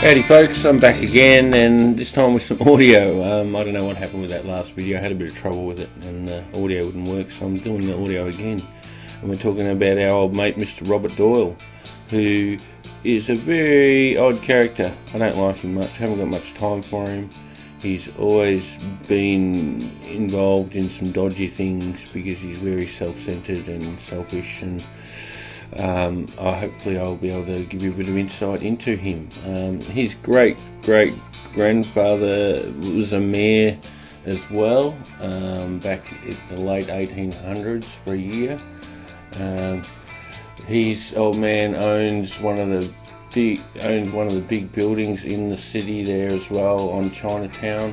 Howdy folks, I'm back again, and this time with some audio. I don't know what happened with that last video. I had a bit of trouble with it and the audio wouldn't work, so I'm doing the audio again. And we're talking about our old mate Mr. Robert Doyle, who is a very odd character. I don't like him much, haven't got much time for him. He's always been involved in some dodgy things because he's very self-centered and selfish, and hopefully I'll be able to give you a bit of insight into him. His great-great-grandfather was a mayor as well, back in the late 1800s for a year. His old man owns one of the big buildings in the city there as well, on Chinatown.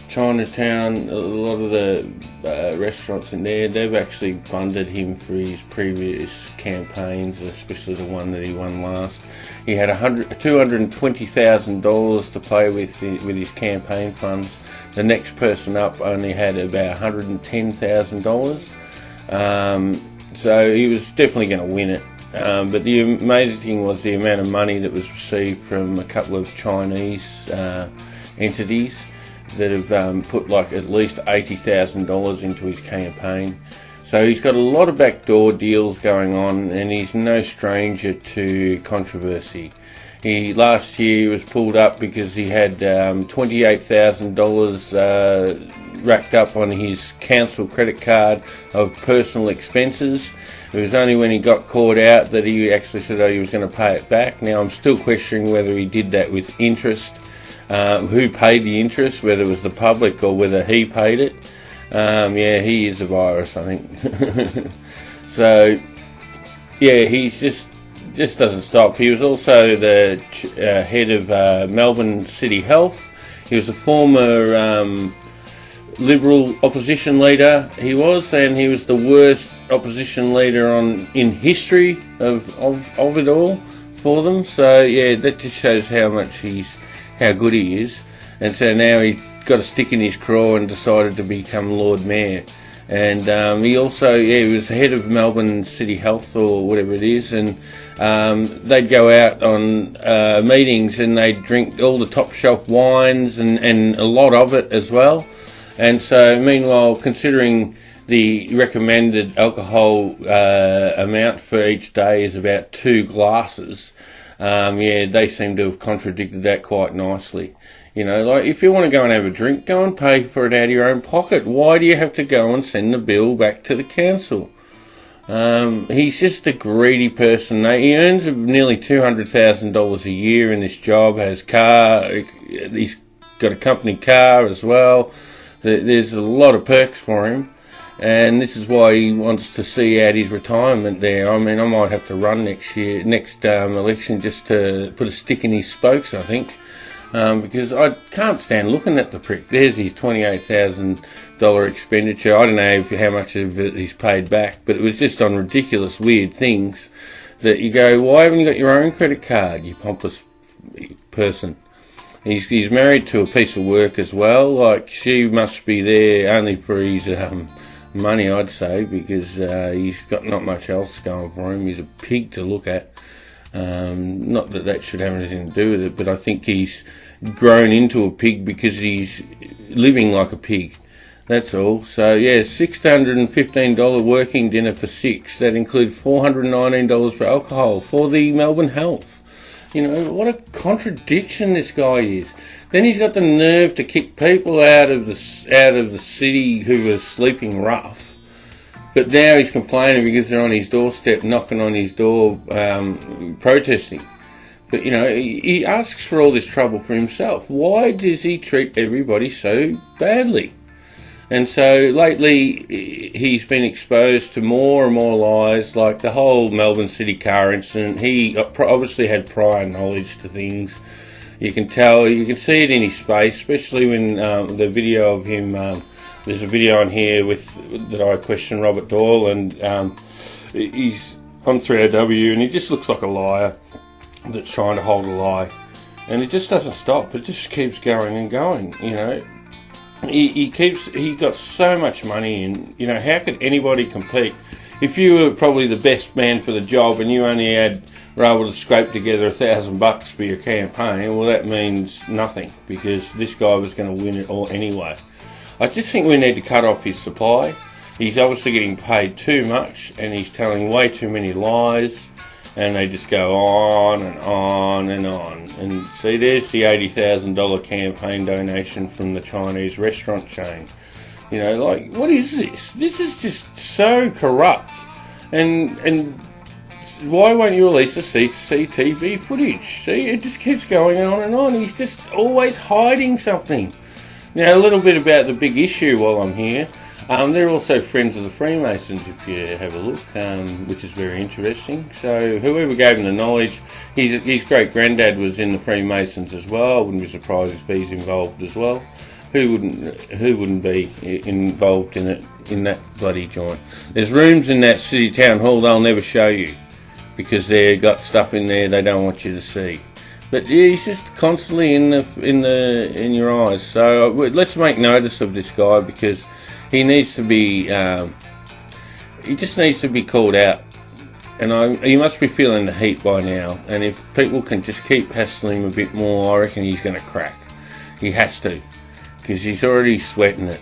Chinatown, a lot of the restaurants in there, they've actually funded him for his previous campaigns, especially the one that he won last. He had $220,000 to play with his campaign funds. The next person up only had about $110,000. So he was definitely going to win it. But the amazing thing was the amount of money that was received from a couple of Chinese entities that have put like at least $80,000 into his campaign. So he's got a lot of backdoor deals going on, and he's no stranger to controversy. Last year he was pulled up because he had $28,000 racked up on his council credit card of personal expenses. It was only when he got caught out that he actually said he was going to pay it back. Now I'm still questioning whether he did that with interest. Who paid the interest, whether it was the public or whether he paid it. Yeah, he is a virus, I think. So, yeah, he's just doesn't stop. He was also the head of Melbourne City Health. He was a former Liberal opposition leader, he was, and he was the worst opposition leader in history of it all for them. So, yeah, that just shows how good he is. And so now he's got a stick in his craw and decided to become Lord Mayor. And he also, he was the head of Melbourne City Health or whatever it is, and they'd go out on meetings and they'd drink all the top shelf wines and a lot of it as well. And so meanwhile, considering the recommended alcohol amount for each day is about 2 glasses, they seem to have contradicted that quite nicely. You know, like, if you want to go and have a drink, go and pay for it out of your own pocket. Why do you have to go and send the bill back to the council? He's just a greedy person. He earns nearly $200,000 a year in this job, he's got a company car as well. There's a lot of perks for him. And this is why he wants to see out his retirement there. I mean, I might have to run next election just to put a stick in his spokes, I think. Because I can't stand looking at the prick. There's his $28,000 expenditure. I don't know how much of it he's paid back, but it was just on ridiculous, weird things that you go, why haven't you got your own credit card, you pompous person? He's married to a piece of work as well. Like, she must be there only for his money, I'd say, because he's got not much else going for him. He's a pig to look at. Not that should have anything to do with it, but I think he's grown into a pig because he's living like a pig. That's all. So yeah, $615 working dinner for 6. That includes $419 for alcohol for the Melbourne Health. You know, what a contradiction this guy is. Then he's got the nerve to kick people out of the city who are sleeping rough. But now he's complaining because they're on his doorstep, knocking on his door, protesting. But, you know, he asks for all this trouble for himself. Why does he treat everybody so badly? And so lately he's been exposed to more and more lies, like the whole Melbourne City car incident. He obviously had prior knowledge to things. You can tell, you can see it in his face, especially when the video of him, there's a video on here that I question Robert Doyle, and he's on 3AW, and he just looks like a liar that's trying to hold a lie. And it just doesn't stop. It just keeps going and going, you know. He got so much money, and you know, how could anybody compete? if you were probably the best man for the job and you only were able to scrape together $1,000 for your campaign, well, that means nothing, because this guy was going to win it all anyway. I just think we need to cut off his supply. He's obviously getting paid too much, and he's telling way too many lies, and they just go on and on and on. And see, there's the $80,000 campaign donation from the Chinese restaurant chain. You know, like, what is this? This is just so corrupt. And why won't you release the CCTV footage? See, it just keeps going on and on. He's just always hiding something. Now, a little bit about the big issue while I'm here. They're also friends of the Freemasons, if you have a look, which is very interesting. So whoever gave him the knowledge, his great-granddad was in the Freemasons as well. I wouldn't be surprised if he's involved as well. Who wouldn't be involved in it, in that bloody joint? There's rooms in that city town hall they'll never show you, because they've got stuff in there they don't want you to see. But yeah, he's just constantly in your eyes. So let's make notice of this guy, because he needs to be. He just needs to be called out, and he must be feeling the heat by now. And if people can just keep hassling him a bit more, I reckon he's going to crack. He has to, because he's already sweating it.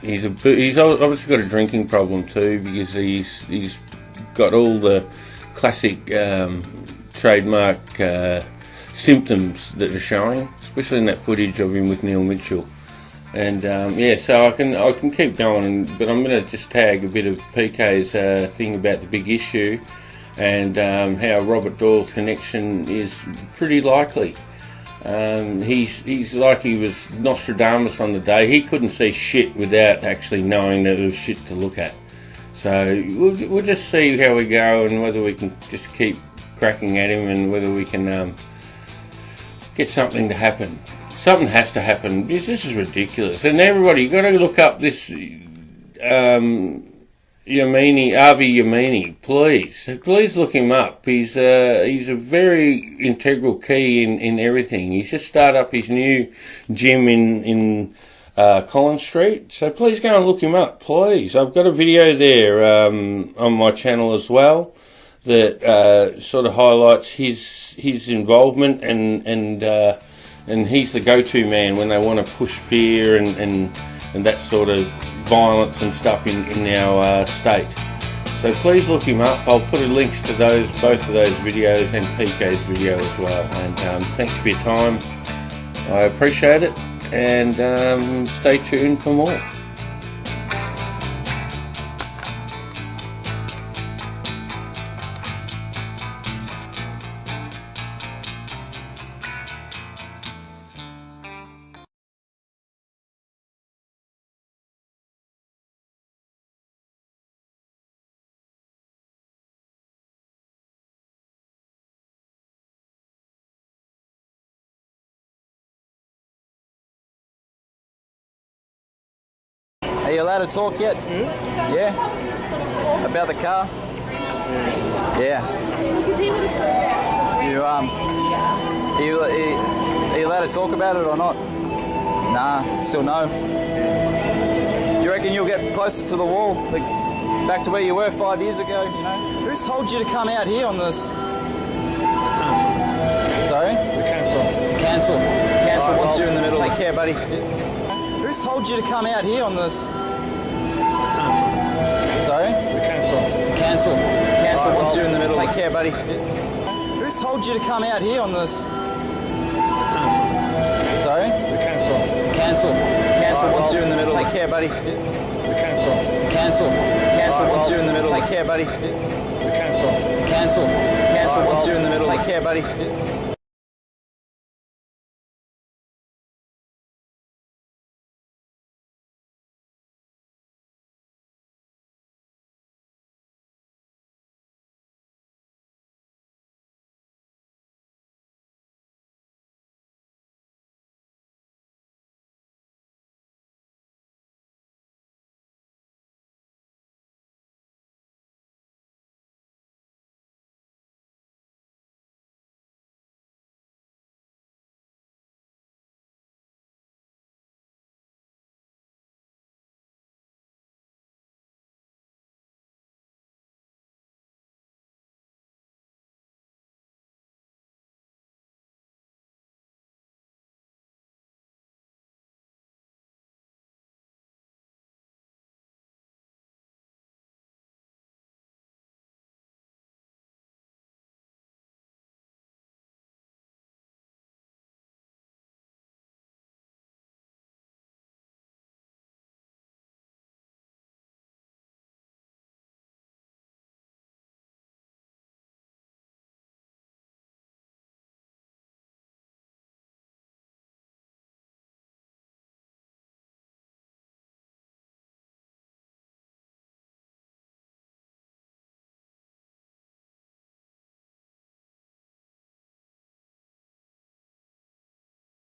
He's obviously got a drinking problem too, because he's got all the classic trademark symptoms that are showing, especially in that footage of him with Neil Mitchell. And yeah, so I can keep going, but I'm going to just tag a bit of PK's thing about the big issue, and how Robert Doyle's connection is pretty likely. He's like he was Nostradamus on the day. He couldn't see shit without actually knowing that there was shit to look at. So we'll just see how we go, and whether we can just keep cracking at him, and whether we can get something to happen. Something has to happen, because this is ridiculous. And everybody, you've got to look up this Yamini, Avi Yamini, please. Please look him up. He's a very integral key in everything. He's just started up his new gym in Collins Street. So please go and look him up, please. I've got a video there on my channel as well that sort of highlights his involvement, and he's the go-to man when they want to push fear and that sort of violence and stuff in our state. So please look him up. I'll put links to both of those videos, and PK's video as well. And thanks for your time. I appreciate it, and stay tuned for more. Are you allowed to talk yet? Mm-hmm. Yeah? About the car? Yeah. Are you allowed to talk about it or not? Nah, still no. Do you reckon you'll get closer to the wall? Like, back to where you were 5 years ago, you know? Who's told you to come out here on this? The council. Sorry? The council. Cancel. Cancel once you're in the middle. Take care, buddy. Who's told you to come out here on this? The council. Sorry? The council. Cancel. Cancel once you're in the middle. Take care, buddy. Who's told you to come out here on this? The council. Sorry? The council. Cancel. Cancel once you're in the middle. Take care, buddy. The council. Cancel. Cancel once you're in the middle. Take care, buddy. The council. Cancel. Cancel once you're in the middle. Take care, buddy.